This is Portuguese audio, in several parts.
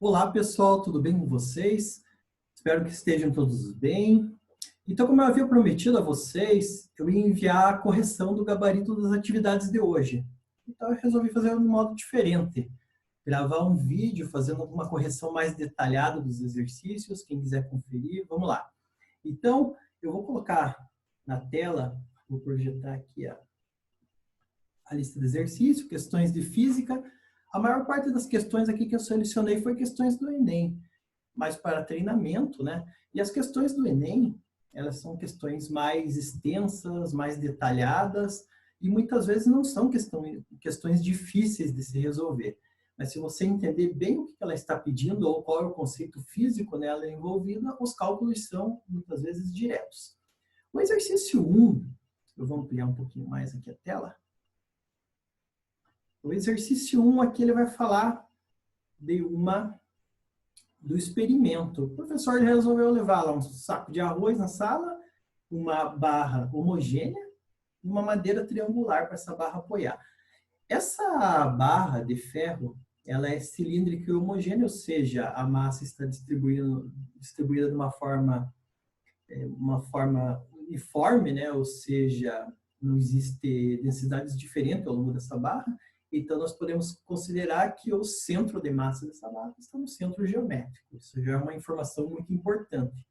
Olá pessoal, tudo bem com vocês? Espero que estejam todos bem. Então, como eu havia prometido a vocês, eu ia enviar a correção do gabarito das atividades de hoje. Então, eu resolvi fazer de um modo diferente. Gravar um vídeo fazendo uma correção mais detalhada dos exercícios. Quem quiser conferir, vamos lá. Então, eu vou colocar na tela, vou projetar aqui a lista de exercícios, questões de física. A maior parte das questões aqui que eu selecionei foi questões do Enem, mas para treinamento, né? E as questões do Enem, elas são questões mais extensas, mais detalhadas, e muitas vezes não são questões difíceis de se resolver. Mas se você entender bem o que ela está pedindo, ou qual é o conceito físico nela envolvido, os cálculos são muitas vezes diretos. O exercício 1, eu vou ampliar um pouquinho mais aqui a tela. O exercício 1 aqui ele vai falar do experimento. O professor resolveu levar lá um saco de arroz na sala, uma barra homogênea e uma madeira triangular para essa barra apoiar. Essa barra de ferro, ela é cilíndrica e homogênea, ou seja, a massa está distribuída de uma forma uniforme, né? Ou seja, não existe densidades diferentes ao longo dessa barra. Então, nós podemos considerar que o centro de massa dessa barra está no centro geométrico. Isso já é uma informação muito importante.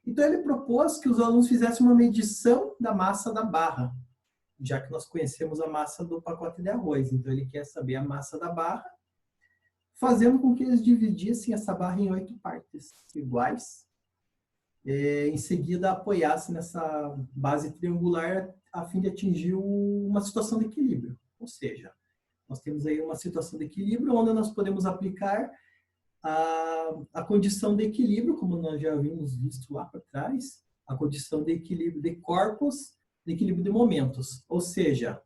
Então, ele propôs que os alunos fizessem uma medição da massa da barra, já que nós conhecemos a massa do pacote de arroz. Então, ele quer saber a massa da barra, fazendo com que eles dividissem essa barra em 8 partes iguais. Em seguida, apoiassem nessa base triangular a fim de atingir uma situação de equilíbrio. Ou seja, nós temos aí uma situação de equilíbrio onde nós podemos aplicar a condição de equilíbrio, como nós já havíamos visto lá para trás, a condição de equilíbrio de corpos, de equilíbrio de momentos. Ou seja,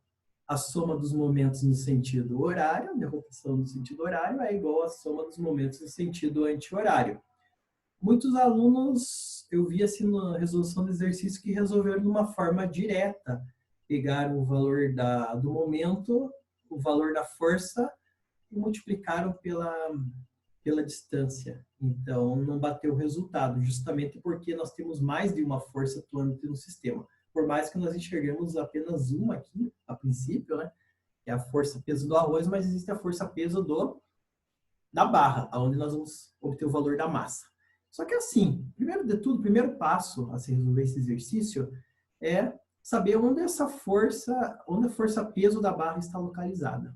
a soma dos momentos no sentido horário, de rotação no sentido horário, é igual à soma dos momentos no sentido anti-horário. Muitos alunos, eu vi assim na resolução do exercício, que resolveram de uma forma direta, pegaram o valor do momento, o valor da força e multiplicaram pela distância. Então, não bateu o resultado, justamente porque nós temos mais de uma força atuante no sistema. Por mais que nós enxerguemos apenas uma aqui, a princípio, né? É a força-peso do arroz, mas existe a força-peso da barra, onde nós vamos obter o valor da massa. Só que assim, primeiro de tudo, o primeiro passo a se resolver esse exercício é saber onde a força-peso da barra está localizada.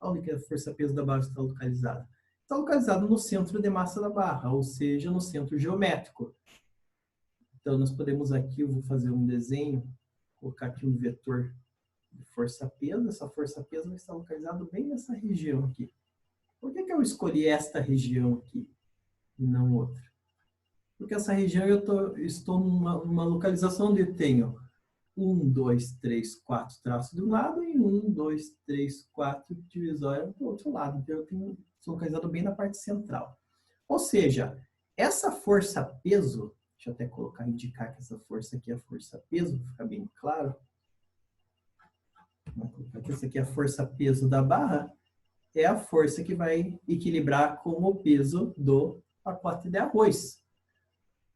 Onde que a força-peso da barra está localizada? Está localizada no centro de massa da barra, ou seja, no centro geométrico. Então, nós podemos aqui, eu vou fazer um desenho, colocar aqui um vetor de força-peso. Essa força-peso vai estar localizada bem nessa região aqui. Por que eu escolhi esta região aqui e não outra? Porque essa região eu estou numa localização onde eu tenho 1, 2, 3, 4 traços de um lado e 1, 2, 3, 4 divisórias do outro lado. Então, eu estou localizado bem na parte central. Ou seja, essa força-peso, deixa eu até indicar que essa força aqui é a força-peso, para ficar bem claro. Vou colocar que essa aqui é a força-peso da barra, é a força que vai equilibrar com o peso do pacote de arroz.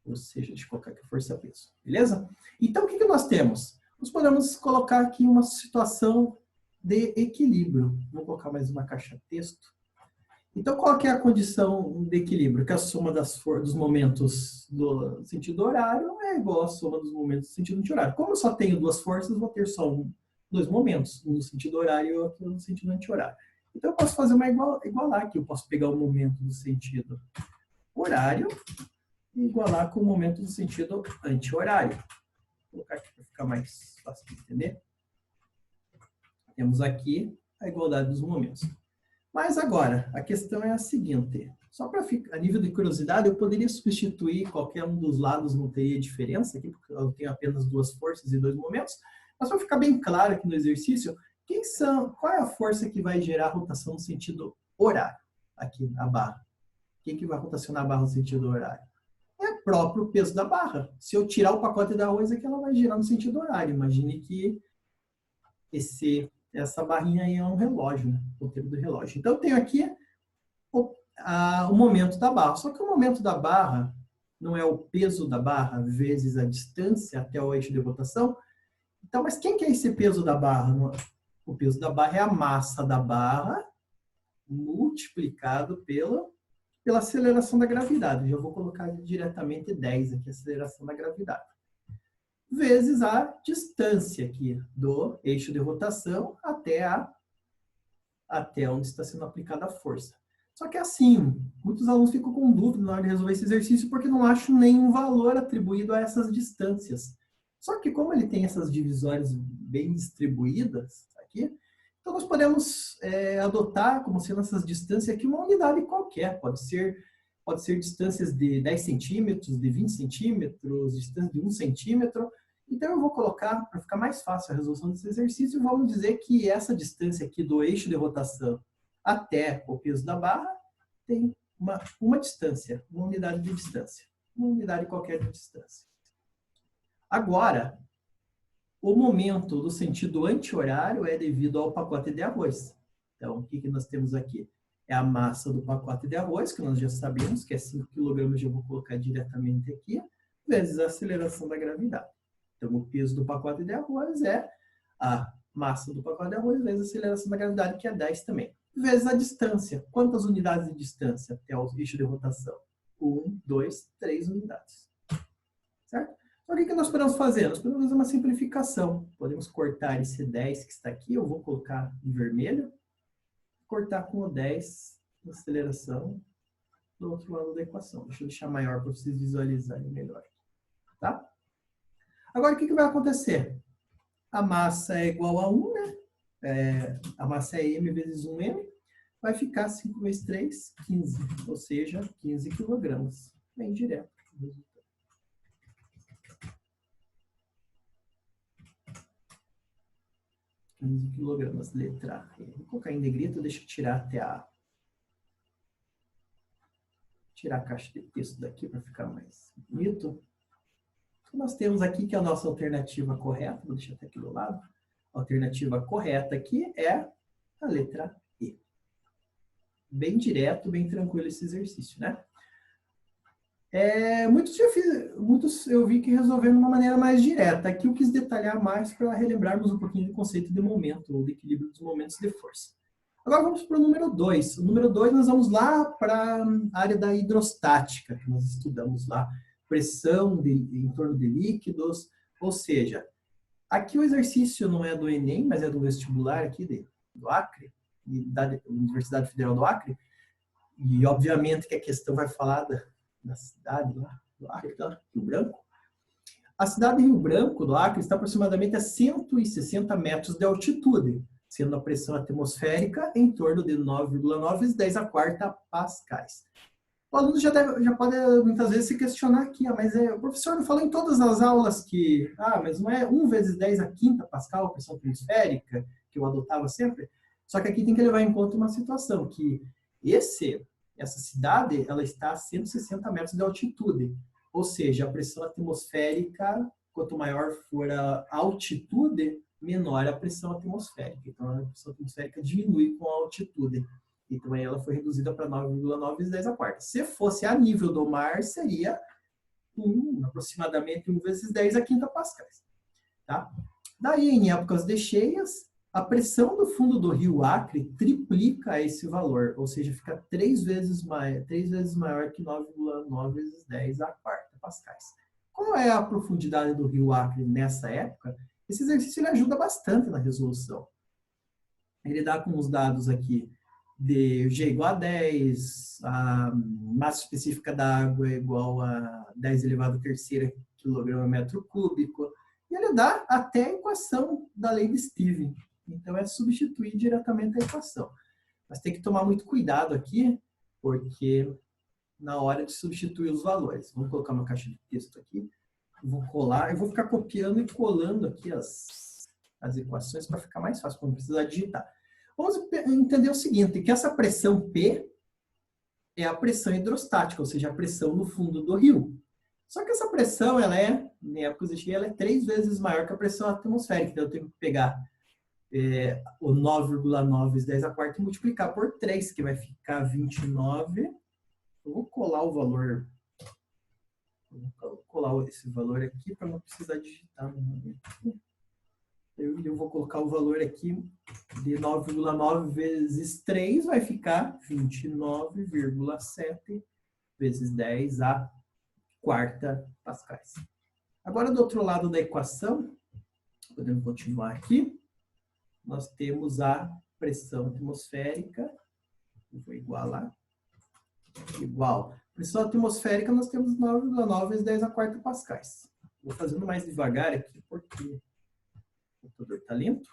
Ou seja, deixa eu colocar aqui a força-peso. Beleza? Então, o que nós temos? Nós podemos colocar aqui uma situação de equilíbrio. Vou colocar mais uma caixa texto. Então, qual que é a condição de equilíbrio? Que a soma dos momentos do sentido horário é igual à soma dos momentos do sentido anti-horário. Como eu só tenho duas forças, vou ter só dois momentos, um no sentido horário e outro no sentido anti-horário. Então, eu posso fazer uma igualar aqui. Eu posso pegar o momento do sentido horário e igualar com o momento do sentido anti-horário. Vou colocar aqui para ficar mais fácil de entender. Temos aqui a igualdade dos momentos. Mas agora, a questão é a seguinte. Só para ficar, a nível de curiosidade, eu poderia substituir qualquer um dos lados, não teria diferença aqui, porque eu tenho apenas duas forças e dois momentos. Mas para ficar bem claro aqui no exercício, qual é a força que vai gerar a rotação no sentido horário? Aqui, a barra. Quem que vai rotacionar a barra no sentido horário? É o próprio peso da barra. Se eu tirar o pacote de arroz, é que ela vai girar no sentido horário. Imagine que essa barrinha aí é um relógio, né? O tempo do relógio. Então, eu tenho aqui o momento da barra. Só que o momento da barra não é o peso da barra vezes a distância até o eixo de rotação. Então, mas quem que é esse peso da barra? O peso da barra é a massa da barra multiplicado pela aceleração da gravidade. Eu vou colocar diretamente 10 aqui, a aceleração da gravidade. Vezes a distância aqui do eixo de rotação até onde está sendo aplicada a força. Só que assim, muitos alunos ficam com dúvida na hora de resolver esse exercício porque não acham nenhum valor atribuído a essas distâncias. Só que como ele tem essas divisórias bem distribuídas aqui, então nós podemos adotar como sendo essas distâncias aqui uma unidade qualquer. Pode ser distâncias de 10 centímetros, de 20 centímetros, distância de 1 centímetro. Então eu vou colocar, para ficar mais fácil a resolução desse exercício, vamos dizer que essa distância aqui do eixo de rotação até o peso da barra tem uma distância, uma unidade de distância. Uma unidade qualquer de distância. Agora, o momento do sentido anti-horário é devido ao pacote de arroz. Então, o que nós temos aqui? É a massa do pacote de arroz, que nós já sabemos, que é 5 kg, eu vou colocar diretamente aqui, vezes a aceleração da gravidade. Então, o peso do pacote de arroz é a massa do pacote de arroz vezes a aceleração da gravidade, que é 10 também. Vezes a distância. Quantas unidades de distância até o eixo de rotação? 1, 2, 3 unidades. Certo? Então, o que nós podemos fazer? Nós podemos fazer uma simplificação. Podemos cortar esse 10 que está aqui, eu vou colocar em vermelho, cortar com o 10 na aceleração do outro lado da equação. Deixa eu deixar maior para vocês visualizarem melhor. Tá? Agora, o que vai acontecer? A massa é igual a 1, né? A massa é m vezes 1m. Vai ficar 5 vezes 3, 15. Ou seja, 15 kg. Bem direto. 15 kg, letra A. Vou colocar em negrito, deixa eu tirar até tirar a caixa de texto daqui para ficar mais bonito. Nós temos aqui que a nossa alternativa correta, vou deixar até aqui do lado, a alternativa correta aqui é a letra E. Bem direto, bem tranquilo esse exercício, né? Muitos eu vi que resolveram de uma maneira mais direta. Aqui eu quis detalhar mais para relembrarmos um pouquinho do conceito de momento, ou de equilíbrio dos momentos de força. Agora vamos para o número 2. O número 2 nós vamos lá para a área da hidrostática, que nós estudamos lá. Pressão em torno de líquidos, ou seja, aqui o exercício não é do Enem, mas é do vestibular aqui do Acre, da Universidade Federal do Acre, e obviamente que a questão vai falar da cidade lá do Acre, tá? Rio Branco. A cidade de Rio Branco, do Acre, está aproximadamente a 160 metros de altitude, sendo a pressão atmosférica em torno de 9,9 vezes 10 a quarta pascais. O aluno já pode, muitas vezes, se questionar aqui, mas o professor não falou em todas as aulas que, mas não é 1 vezes 10 a quinta pascal, a pressão atmosférica, que eu adotava sempre? Só que aqui tem que levar em conta uma situação, que essa cidade, ela está a 160 metros de altitude, ou seja, a pressão atmosférica, quanto maior for a altitude, menor a pressão atmosférica. Então, a pressão atmosférica diminui com a altitude. Então, ela foi reduzida para 9,9 vezes 10 a quarta. Se fosse a nível do mar, seria aproximadamente 1 vezes 10 a quinta pascais. Tá? Daí, em épocas de cheias, a pressão do fundo do rio Acre triplica esse valor, ou seja, fica 3 vezes maior que 9,9 vezes 10 a quarta pascais. Qual é a profundidade do rio Acre nessa época? Esse exercício ele ajuda bastante na resolução. Ele dá com os dados aqui de G igual a 10, a massa específica da água é igual a 10 elevado a terceira quilograma metro cúbico, e ele dá até a equação da lei de Stevens. Então, é substituir diretamente a equação. Mas tem que tomar muito cuidado aqui, porque na hora de substituir os valores. Vamos colocar uma caixa de texto aqui, vou colar, eu vou ficar copiando e colando aqui as equações para ficar mais fácil, para não precisar digitar. Vamos entender o seguinte, que essa pressão P é a pressão hidrostática, ou seja, a pressão no fundo do rio. Só que essa pressão, em épocas de cheia, ela é 3 vezes maior que a pressão atmosférica. Então, eu tenho que pegar o 9,9 vezes 10 a quarta e multiplicar por 3, que vai ficar 29. Eu vou colar o valor. Vou colar esse valor aqui para não precisar digitar no momento. Eu vou colocar o valor aqui de 9,9 vezes 3, vai ficar 29,7 vezes 10 a quarta pascais. Agora, do outro lado da equação, podemos continuar aqui, nós temos a pressão atmosférica, vou igualar, igual. Pressão atmosférica, nós temos 9,9 vezes 10 a quarta pascais. Vou fazendo mais devagar aqui, porque o computador está lento.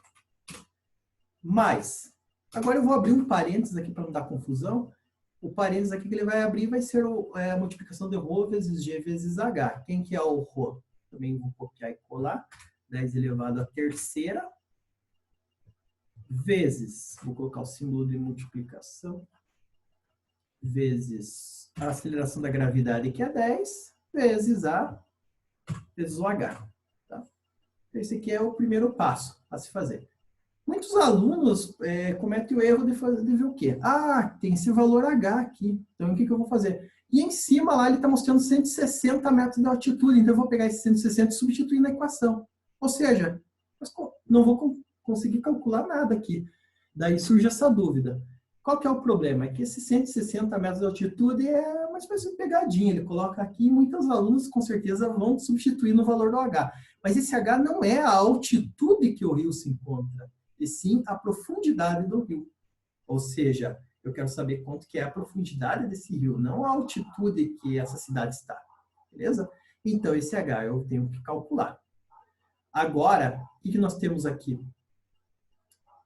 Mas, agora eu vou abrir um parênteses aqui para não dar confusão. O parênteses aqui que ele vai abrir vai ser a multiplicação de ρ vezes g vezes h. Quem que é o ρ? Também vou copiar e colar. 10 elevado à terceira. Vezes, vou colocar o símbolo de multiplicação. Vezes a aceleração da gravidade, que é 10, vezes o h. Tá? Esse aqui é o primeiro passo a se fazer. Muitos alunos cometem o erro de ver o quê? Ah, tem esse valor h aqui. Então, o que eu vou fazer? E em cima lá ele está mostrando 160 metros de altitude. Então, eu vou pegar esse 160 e substituir na equação. Ou seja, não vou conseguir calcular nada aqui. Daí surge essa dúvida. Qual que é o problema? É que esse 160 metros de altitude é uma espécie de pegadinha. Ele coloca aqui e muitos alunos com certeza vão substituir no valor do h. Mas esse h não é a altitude que o rio se encontra, e sim a profundidade do rio. Ou seja, eu quero saber quanto que é a profundidade desse rio, não a altitude que essa cidade está. Beleza? Então, esse h eu tenho que calcular. Agora, o que nós temos aqui?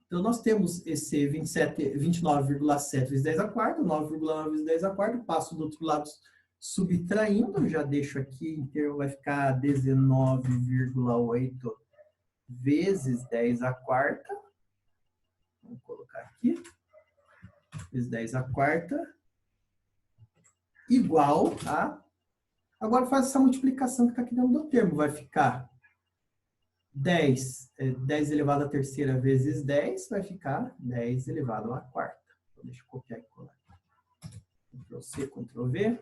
Então, nós temos esse 29,7 vezes 10 a quarta, 9,9 vezes 10 a quarta, passo do outro lado subtraindo, já deixo aqui, então vai ficar 19,8 vezes 10 a quarta, vamos colocar aqui, vezes 10 a quarta, igual a, agora faz essa multiplicação que está aqui dentro do termo, vai ficar 10 elevado à terceira vezes 10, vai ficar 10 elevado à quarta. Então, deixa eu copiar e colar. Ctrl+C, Ctrl+V,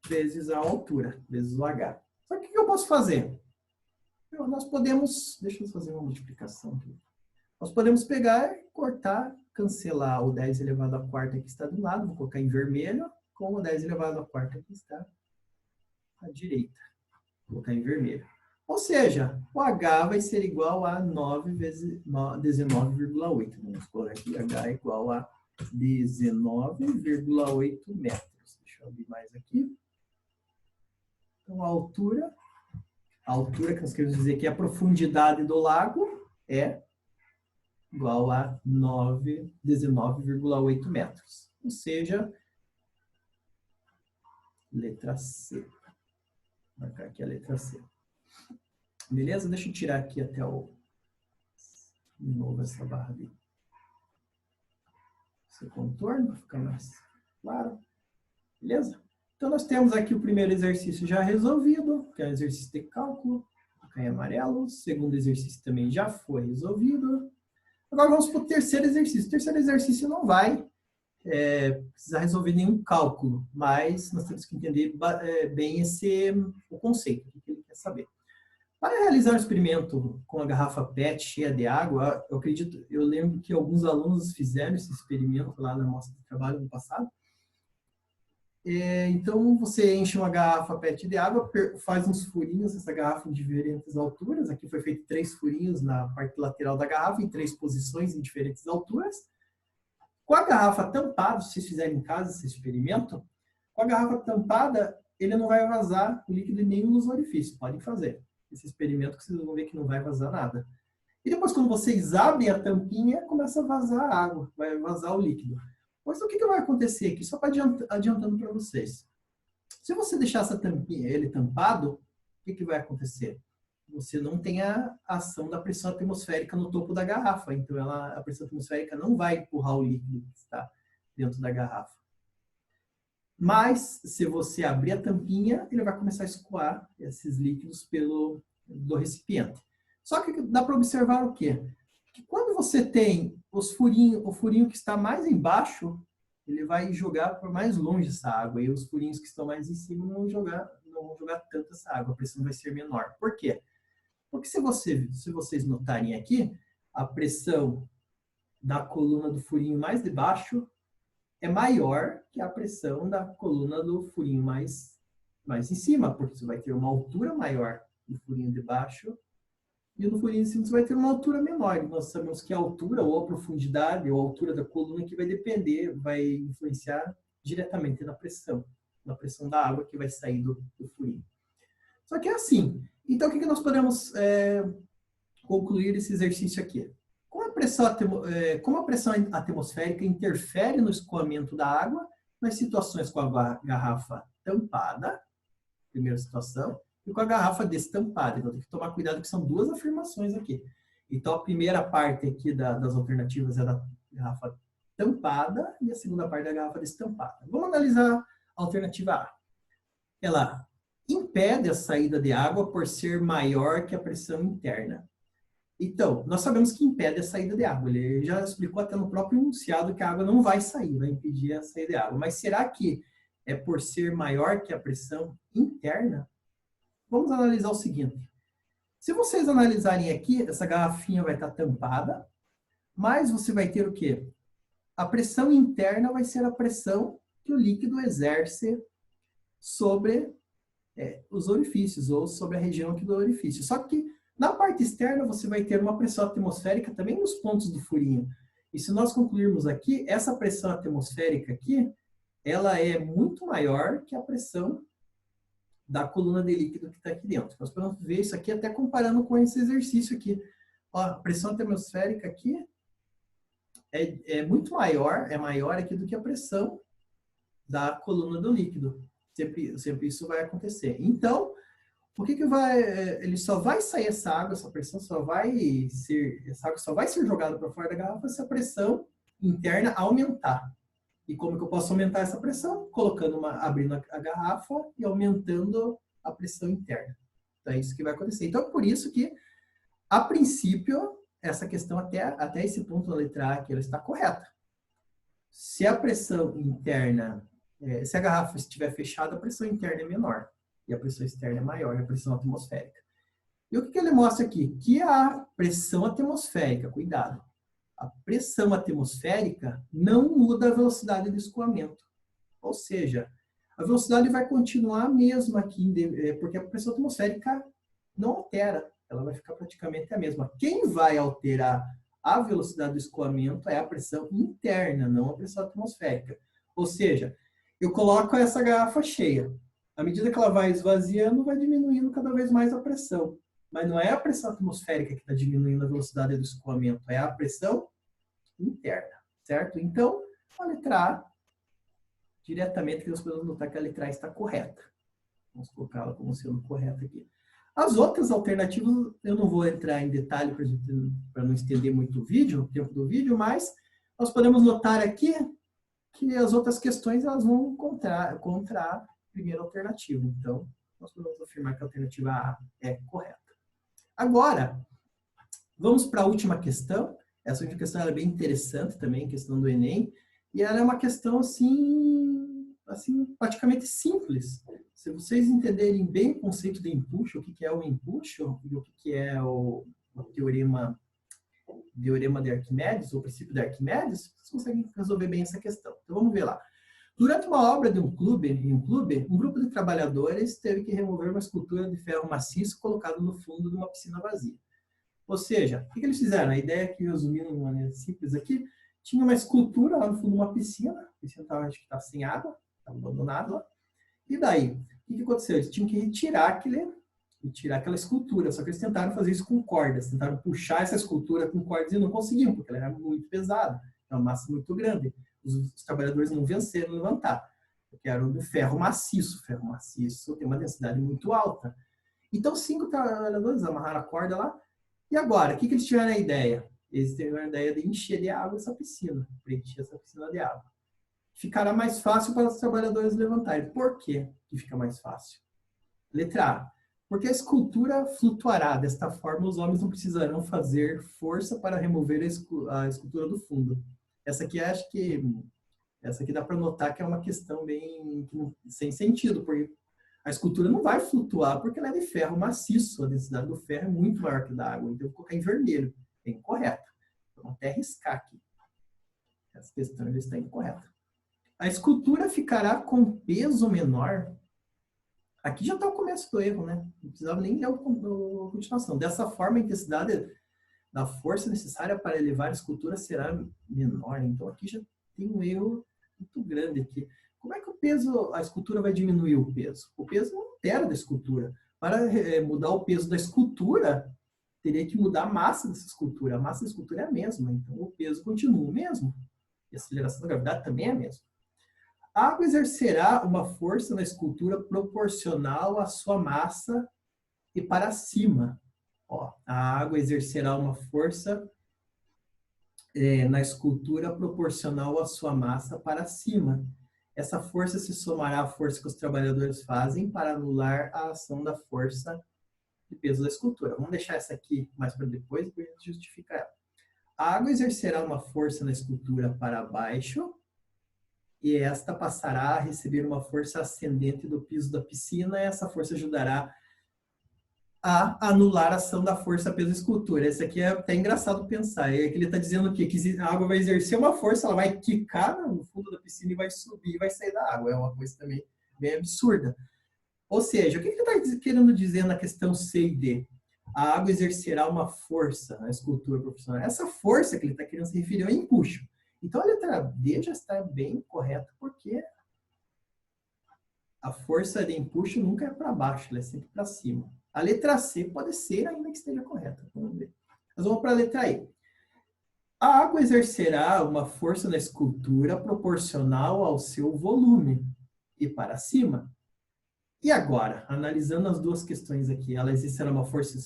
vezes a altura, vezes o h. Só que o que eu posso fazer? Nós podemos, deixa eu fazer uma multiplicação aqui. Nós podemos pegar, cortar, cancelar o 10 elevado à quarta que está do lado, vou colocar em vermelho, com o 10 elevado à quarta que está à direita. Vou colocar em vermelho. Ou seja, o h vai ser igual a 9 vezes 19,8. Vamos colocar aqui, h é igual a 19,8 metros. Deixa eu abrir mais aqui. Então, a altura que nós queremos dizer que a profundidade do lago é igual a 19,8 metros. Ou seja, letra C. Vou marcar aqui a letra C. Beleza? Deixa eu tirar aqui até de novo essa barra ali. Esse contorno, para ficar mais claro. Beleza? Então, nós temos aqui o primeiro exercício já resolvido, que é o exercício de cálculo, em amarelo. O segundo exercício também já foi resolvido. Agora vamos para o terceiro exercício. O terceiro exercício não vai precisar resolver nenhum cálculo, mas nós temos que entender bem o conceito, o que ele quer saber. Para realizar o experimento com a garrafa PET cheia de água, eu lembro que alguns alunos fizeram esse experimento lá na amostra de trabalho no passado. Então, você enche uma garrafa PET de água, faz uns furinhos nessa garrafa em diferentes alturas. Aqui foi feito 3 furinhos na parte lateral da garrafa, em 3 posições em diferentes alturas. Com a garrafa tampada, se vocês fizerem em casa esse experimento, com a garrafa tampada, ele não vai vazar o líquido em nenhum dos orifícios. Podem fazer esse experimento que vocês vão ver que não vai vazar nada. E depois, quando vocês abrem a tampinha, começa a vazar a água, vai vazar o líquido. Mas o que vai acontecer aqui? Só para adiantando para vocês. Se você deixar essa tampinha, ele tampado, o que vai acontecer? Você não tem a ação da pressão atmosférica no topo da garrafa. Então, a pressão atmosférica não vai empurrar o líquido que está dentro da garrafa. Mas, se você abrir a tampinha, ele vai começar a escoar esses líquidos do recipiente. Só que dá para observar o quê? que quando você tem os furinhos, o furinho que está mais embaixo, ele vai jogar para mais longe essa água. E os furinhos que estão mais em cima não vão jogar tanto essa água. A pressão vai ser menor. Por quê? Porque se vocês notarem aqui, a pressão da coluna do furinho mais de baixo é maior que a pressão da coluna do furinho mais em cima, porque você vai ter uma altura maior no furinho de baixo e no furinho de cima você vai ter uma altura menor. E nós sabemos que a altura ou a profundidade ou a altura da coluna que vai depender, vai influenciar diretamente na pressão da água que vai sair do furinho. Só que é assim. Então, o que nós podemos concluir esse exercício aqui? Como a pressão atmosférica interfere no escoamento da água nas situações com a garrafa tampada, primeira situação, e com a garrafa destampada. Então, tem que tomar cuidado que são duas afirmações aqui. Então, a primeira parte aqui das alternativas é da garrafa tampada e a segunda parte da garrafa destampada. Vamos analisar a alternativa A. Ela impede a saída de água por ser maior que a pressão interna. Então, nós sabemos que impede a saída de água. Ele já explicou até no próprio enunciado que a água não vai sair, vai impedir a saída de água. Mas será que é por ser maior que a pressão interna? Vamos analisar o seguinte. Se vocês analisarem aqui, essa garrafinha vai estar tampada, mas você vai ter o quê? A pressão interna vai ser a pressão que o líquido exerce sobre os orifícios, ou sobre a região aqui do orifício. Só que na parte externa você vai ter uma pressão atmosférica também nos pontos do furinho. E se nós concluirmos aqui, essa pressão atmosférica aqui, ela é muito maior que a pressão da coluna de líquido que está aqui dentro. Nós podemos ver isso aqui até comparando com esse exercício aqui. Ó, a pressão atmosférica aqui é muito maior, é maior aqui do que a pressão da coluna do líquido. Sempre isso vai acontecer. Então, por que vai? Ele só vai sair essa água, essa pressão essa água só vai ser jogada para fora da garrafa se a pressão interna aumentar. E como que eu posso aumentar essa pressão? Abrindo a garrafa e aumentando a pressão interna. Então é isso que vai acontecer. Então é por isso que, a princípio, essa questão até esse ponto da letra A aqui, ela está correta. Se a pressão interna, se a garrafa estiver fechada, a pressão interna é menor. E a pressão externa é maior, a pressão atmosférica. E o que ele mostra aqui? Que a pressão atmosférica, cuidado, a pressão atmosférica não muda a velocidade do escoamento. Ou seja, a velocidade vai continuar a mesma aqui, porque a pressão atmosférica não altera, ela vai ficar praticamente a mesma. Quem vai alterar a velocidade do escoamento é a pressão interna, não a pressão atmosférica. Ou seja, eu coloco essa garrafa cheia. À medida que ela vai esvaziando, vai diminuindo cada vez mais a pressão. Mas não é a pressão atmosférica que está diminuindo a velocidade do escoamento, é a pressão interna, certo? Então, a letra A, diretamente, que nós podemos notar que a letra A está correta. Vamos colocá-la como sendo correta aqui. As outras alternativas, eu não vou entrar em detalhe para não estender muito o tempo do vídeo, mas nós podemos notar aqui que as outras questões elas vão contra a primeira alternativa. Então, nós podemos afirmar que a alternativa A é correta. Agora, vamos para a última questão. Essa última questão é bem interessante também, questão do Enem. E ela é uma questão, assim praticamente simples. Se vocês entenderem bem o conceito de empuxo, o que é o empuxo e o que é o teorema de Arquimedes, o princípio de Arquimedes, vocês conseguem resolver bem essa questão. Então, vamos ver lá. Durante uma obra de um clube, um grupo de trabalhadores teve que remover uma escultura de ferro maciço colocada no fundo de uma piscina vazia. Ou seja, o que eles fizeram? A ideia que, resumindo de maneira simples aqui, tinha uma escultura lá no fundo de uma piscina, a piscina estava sem água, estava abandonada lá. E daí, o que aconteceu? Eles tinham que retirar aquela escultura, só que eles tentaram fazer isso com cordas, tentaram puxar essa escultura com cordas e não conseguiam, porque ela era muito pesada, é uma massa muito grande. Os trabalhadores não venceram levantar, porque era do ferro maciço. O ferro maciço tem uma densidade muito alta. Então, 5 trabalhadores amarraram a corda lá. E agora, o que eles tiveram a ideia? Eles tiveram a ideia de encher de água essa piscina, preencher essa piscina de água. Ficará mais fácil para os trabalhadores levantarem. Por quê que fica mais fácil? Letra A. Porque a escultura flutuará. Desta forma, os homens não precisarão fazer força para remover a escultura do fundo. Essa aqui, acho que... Essa aqui dá para notar que é uma questão bem sem sentido, porque a escultura não vai flutuar porque ela é de ferro maciço. A densidade do ferro é muito maior que a da água. Então, eu vou colocar em vermelho. É incorreto. Vou até riscar aqui. Essa questão já está incorreta. A escultura ficará com peso menor. Aqui já está o começo do erro, né? Não precisava nem ler a continuação. Dessa forma, a intensidade da força necessária para elevar a escultura será menor. Então, aqui já tem um erro muito grande aqui. Como é que o peso, a escultura vai diminuir o peso? O peso não altera da escultura. Para mudar o peso da escultura, teria que mudar a massa dessa escultura. A massa da escultura é a mesma, então o peso continua o mesmo. E a aceleração da gravidade também é a mesma. A água exercerá uma força na escultura proporcional à sua massa e para cima. Ó, a água exercerá uma força na escultura proporcional à sua massa para cima. Essa força se somará à força que os trabalhadores fazem para anular a ação da força de peso da escultura. Vamos deixar essa aqui mais para depois a gente justificar ela. A água exercerá uma força na escultura para baixo e esta passará a receber uma força ascendente do piso da piscina e essa força ajudará a anular a ação da força peso da escultura. Esse aqui é até engraçado pensar. É que ele está dizendo o quê? Que a água vai exercer uma força, ela vai quicar no fundo da piscina e vai subir e vai sair da água. É uma coisa também bem absurda. Ou seja, o que ele está querendo dizer na questão C e D? A água exercerá uma força na escultura profissional. Essa força que ele está querendo se referir ao empuxo. Então a letra D já está bem correta, porque a força de empuxo nunca é para baixo, ela é sempre para cima. A letra C pode ser ainda que esteja correta. Vamos ver. Nós vamos para a letra E. A água exercerá uma força na escultura proporcional ao seu volume e para cima. E agora, analisando as duas questões aqui, ela exercerá uma força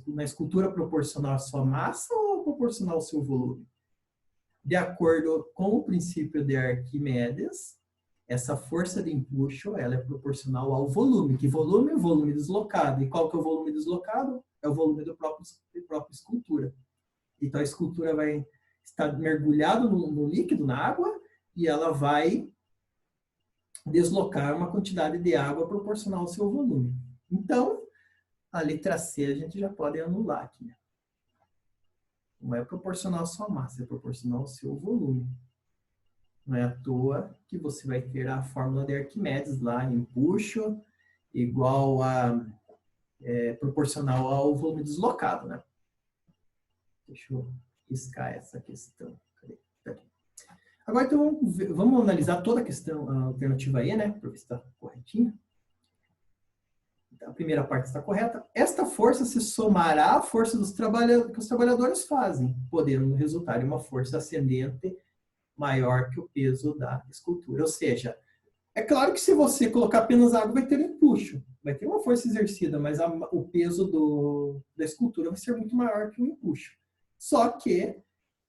na escultura proporcional à sua massa ou proporcional ao seu volume? De acordo com o princípio de Arquimedes, essa força de empuxo ela é proporcional ao volume. Que volume? O volume deslocado. E qual que é o volume deslocado? É o volume da própria escultura. Então a escultura vai estar mergulhada no líquido, na água, e ela vai deslocar uma quantidade de água proporcional ao seu volume. Então, a letra C a gente já pode anular aqui. Né? Não é proporcional à sua massa, é proporcional ao seu volume. Não é à toa que você vai ter a fórmula de Arquimedes lá, empuxo igual a proporcional ao volume deslocado, né? Deixa eu riscar essa questão. Cadê? Agora, então, vamos analisar toda a questão, a alternativa E, né? Para ver se está corretinha. Então, a primeira parte está correta. Esta força se somará à força que os trabalhadores fazem, podendo resultar em uma força ascendente maior que o peso da escultura. Ou seja, é claro que se você colocar apenas água, vai ter um empuxo. Vai ter uma força exercida, mas o peso da escultura vai ser muito maior que o empuxo. Só que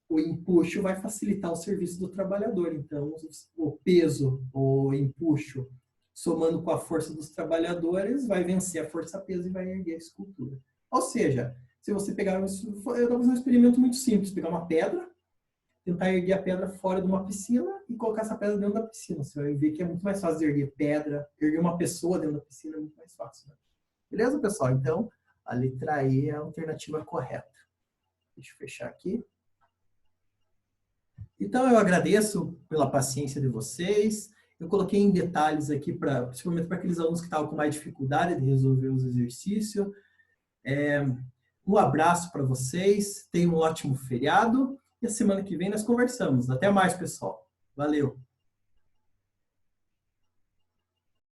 o empuxo vai facilitar o serviço do trabalhador. Então, o peso, o empuxo, somando com a força dos trabalhadores, vai vencer a força-peso e vai erguer a escultura. Ou seja, se você pegar... Eu estou fazendo um experimento muito simples. Pegar uma pedra, tentar erguer a pedra fora de uma piscina e colocar essa pedra dentro da piscina. Você vai ver que é muito mais fácil de erguer pedra, erguer uma pessoa dentro da piscina é muito mais fácil. Né? Beleza, pessoal? Então, a letra E é a alternativa correta. Deixa eu fechar aqui. Então, eu agradeço pela paciência de vocês. Eu coloquei em detalhes aqui, principalmente para aqueles alunos que estavam com mais dificuldade de resolver os exercícios. Um abraço para vocês. Tenham um ótimo feriado. E a semana que vem nós conversamos. Até mais, pessoal. Valeu!